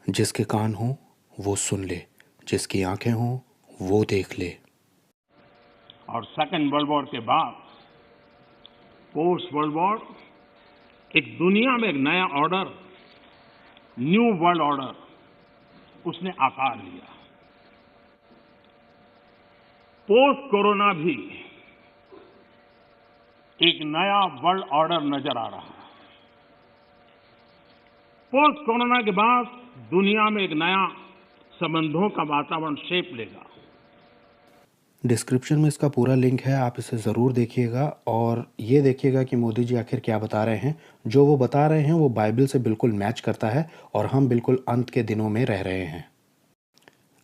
जिसके कान हो वो सुन ले, जिसकी आंखें हो वो देख ले। और सेकेंड वर्ल्ड वॉर के बाद पोस्ट वर्ल्ड वॉर एक दुनिया में एक नया ऑर्डर, न्यू वर्ल्ड ऑर्डर उसने आकार लिया। पोस्ट कोरोना भी एक नया वर्ल्ड ऑर्डर नजर आ रहा है। पोस्ट कोरोना के बाद दुनिया में एक नया संबंधों का वातावरण शेप लेगा। डिस्क्रिप्शन में इसका पूरा लिंक है, आप इसे ज़रूर देखिएगा और ये देखिएगा कि मोदी जी आखिर क्या बता रहे हैं। जो वो बता रहे हैं वो बाइबल से बिल्कुल मैच करता है और हम बिल्कुल अंत के दिनों में रह रहे हैं।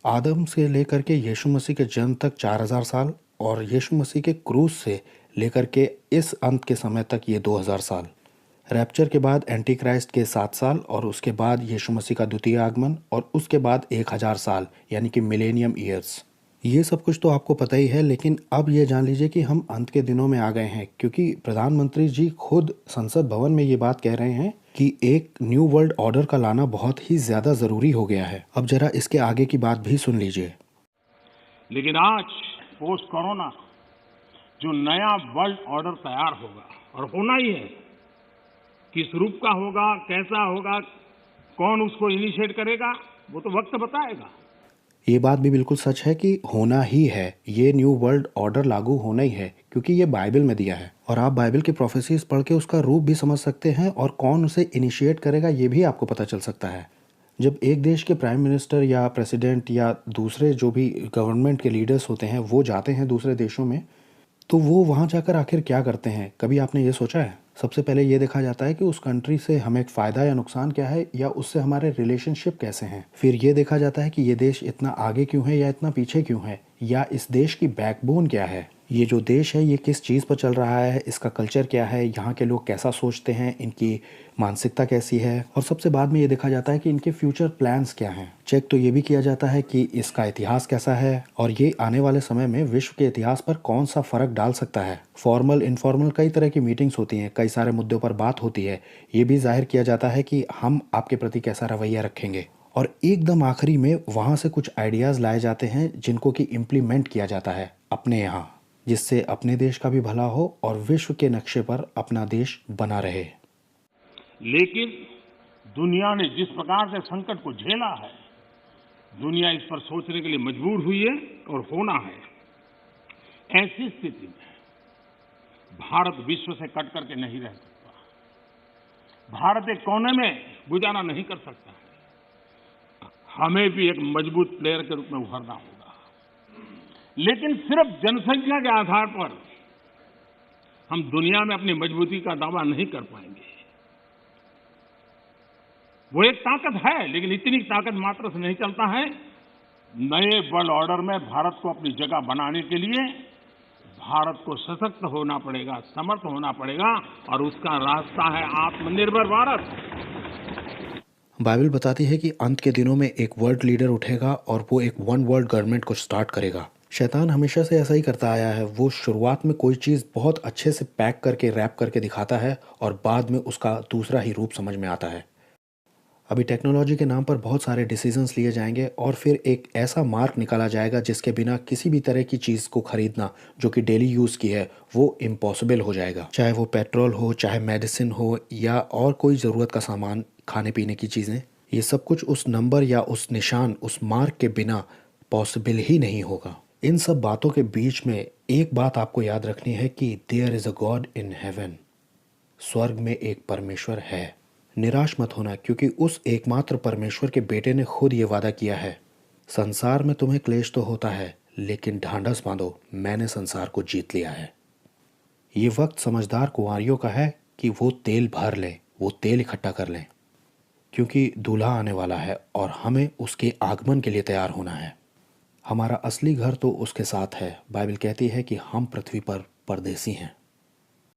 आदम से लेकर के यीशु मसीह के जन्म तक 4000 साल और यीशु मसीह के क्रूस से लेकर के इस अंत के समय तक ये 2000 साल। रैप्चर के बाद एंटी क्राइस्ट के 7 साल और उसके बाद यीशु मसीह का द्वितीय आगमन और उसके बाद 1000 साल यानी कि मिलेनियम ईयर्स। ये सब कुछ तो आपको पता ही है, लेकिन अब ये जान लीजिए कि हम अंत के दिनों में आ गए हैं, क्योंकि प्रधानमंत्री जी खुद संसद भवन में ये बात कह रहे हैं कि एक न्यू वर्ल्ड ऑर्डर का लाना बहुत ही ज़्यादा ज़रूरी हो गया है। अब जरा इसके आगे की बात भी सुन लीजिए। लेकिन आज पोस्ट कोरोना जो नया वर्ल्ड ऑर्डर तैयार होगा, और होना ही है, किस रूप का होगा, कैसा होगा, कौन उसको इनिशिएट करेगा, वो तो वक्त बताएगा। ये बात भी बिल्कुल सच है कि होना ही है, ये न्यू वर्ल्ड ऑर्डर लागू होना ही है, क्योंकि ये बाइबल में दिया है और आप बाइबल की प्रोफेसीज पढ़ के उसका रूप भी समझ सकते हैं और कौन उसे इनिशिएट करेगा ये भी आपको पता चल सकता है। जब एक देश के प्राइम मिनिस्टर या प्रेसिडेंट या दूसरे जो भी गवर्नमेंट के लीडर्स होते हैं वो जाते हैं दूसरे देशों में, तो वो वहाँ जाकर आखिर क्या करते हैं, कभी आपने ये सोचा है? सबसे पहले ये देखा जाता है कि उस कंट्री से हमें फ़ायदा या नुकसान क्या है या उससे हमारे रिलेशनशिप कैसे हैं। फिर ये देखा जाता है कि ये देश इतना आगे क्यों है या इतना पीछे क्यों है, या इस देश की बैकबोन क्या है, ये जो देश है ये किस चीज़ पर चल रहा है, इसका कल्चर क्या है, यहाँ के लोग कैसा सोचते हैं, इनकी मानसिकता कैसी है, और सबसे बाद में ये देखा जाता है कि इनके फ्यूचर प्लान्स क्या हैं। चेक तो ये भी किया जाता है कि इसका इतिहास कैसा है और ये आने वाले समय में विश्व के इतिहास पर कौन सा फ़र्क डाल सकता है। फॉर्मल इनफॉर्मल कई तरह की मीटिंग्स होती हैं, कई सारे मुद्दों पर बात होती है। ये भी जाहिर किया जाता है कि हम आपके प्रति कैसा रवैया रखेंगे। और एकदम आखिरी में वहाँ से कुछ आइडियाज़ लाए जाते हैं जिनको कि इम्प्लीमेंट किया जाता है अपने यहाँ, जिससे अपने देश का भी भला हो और विश्व के नक्शे पर अपना देश बना रहे। लेकिन दुनिया ने जिस प्रकार से संकट को झेला है, दुनिया इस पर सोचने के लिए मजबूर हुई है और होना है। ऐसी स्थिति में भारत विश्व से कट करके नहीं रह सकता। भारत एक कोने में गुजारा नहीं कर सकता। हमें भी एक मजबूत प्लेयर के रूप में उभरना होगा। लेकिन सिर्फ जनसंख्या के आधार पर हम दुनिया में अपनी मजबूती का दावा नहीं कर पाएंगे। वो एक ताकत है, लेकिन इतनी ताकत मात्र से नहीं चलता है। नए वर्ल्ड ऑर्डर में भारत को अपनी जगह बनाने के लिए भारत को सशक्त होना पड़ेगा, समर्थ होना पड़ेगा, और उसका रास्ता है आत्मनिर्भर भारत। बाइबल बताती है कि अंत के दिनों में एक वर्ल्ड लीडर उठेगा और वो एक वन वर्ल्ड गवर्नमेंट को स्टार्ट करेगा। शैतान हमेशा से ऐसा ही करता आया है। वो शुरुआत में कोई चीज़ बहुत अच्छे से पैक करके रैप करके दिखाता है और बाद में उसका दूसरा ही रूप समझ में आता है। अभी टेक्नोलॉजी के नाम पर बहुत सारे डिसीजंस लिए जाएंगे और फिर एक ऐसा मार्क निकाला जाएगा जिसके बिना किसी भी तरह की चीज़ को ख़रीदना जो कि डेली यूज़ की है वो इम्पॉसिबल हो जाएगा। चाहे वो पेट्रोल हो, चाहे मेडिसिन हो, या और कोई ज़रूरत का सामान, खाने पीने की चीज़ें, ये सब कुछ उस नंबर या उस निशान, उस मार्क के बिना पॉसिबल ही नहीं होगा। इन सब बातों के बीच में एक बात आपको याद रखनी है कि there is a god in heaven. स्वर्ग में एक परमेश्वर है। निराश मत होना, क्योंकि उस एकमात्र परमेश्वर के बेटे ने खुद ये वादा किया है, संसार में तुम्हें क्लेश तो होता है, लेकिन ढांढस बांधो, मैंने संसार को जीत लिया है। ये वक्त समझदार कुंवारियों का है कि वो तेल भर लें, वो तेल इकट्ठा कर लें, क्योंकि दूल्हा आने वाला है और हमें उसके आगमन के लिए तैयार होना है। हमारा असली घर तो उसके साथ है। बाइबल कहती है कि हम पृथ्वी पर परदेसी हैं।